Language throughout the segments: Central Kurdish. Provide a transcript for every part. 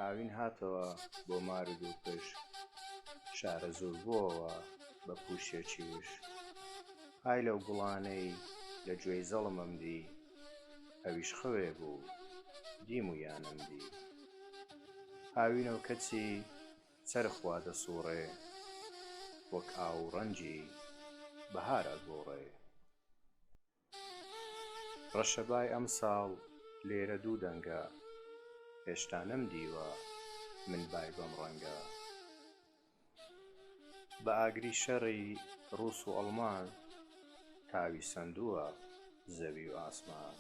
هاوین هاتەوە بۆ مار و دوو پش، شارە زۆر بووەوە بە پووشێکی وش. ئای لەو گوڵانەی لە گوێی زەڵمم دی، ئەویش خەوێ بوو دیم و یانم دی. هاوینە و کەچی چەرخ وا دەسووڕێ، وەک ئاو و ڕەنگی بەهار ئەگۆڕێ. ڕەشەبای ئەمساڵ لێرە دوو دەنگە، هێشتا نەمدیوە من بای بەم ڕەنگە. بە ئاگری شەڕی ڕووس و ئەڵمان، تاوی سەندووە زەوی و ئاسمان.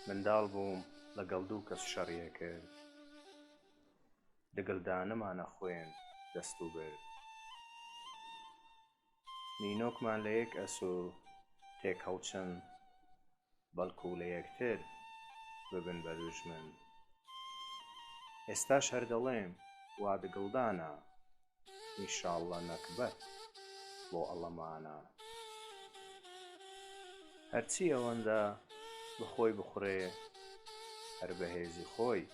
منداڵ بووم لەگەڵ دوو کەس شەڕیە کرد، دگلدانەمانە خوێند دەست و برد. نینۆکمان لە یەک ئەسوو تێک هەڵچن، بەڵکوو لە یەکتر ببن بە دوژمن. ئێستاش هەر دەڵێم وا دگڵدانە، ئینشاڵڵا نەکبەت بۆ ئەڵەمانە. هەرچی ئەوەندە بخۆی بخوڕێ، هەر بەهێزی خۆی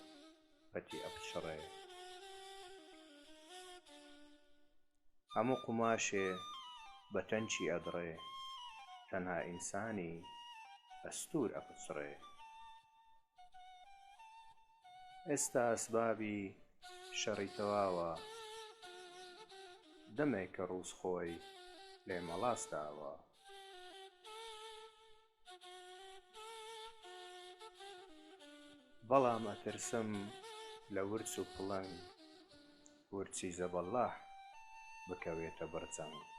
پەتی ئەپچڕێ. هەموو قوماشێ بە تەنکی ئەدڕێ، تەنها ئینسانی ئەستوور ئەپچڕێ. ئێستا ئەسبابی شەڕی تەواوە، دەمێک کە ڕووس خۆی لێمە ڵاستاوە. بەڵام ئەترسم لە ورچ و پڵنگ، ورچی زەبەڵاح بکەوێتە بەرجەنگ.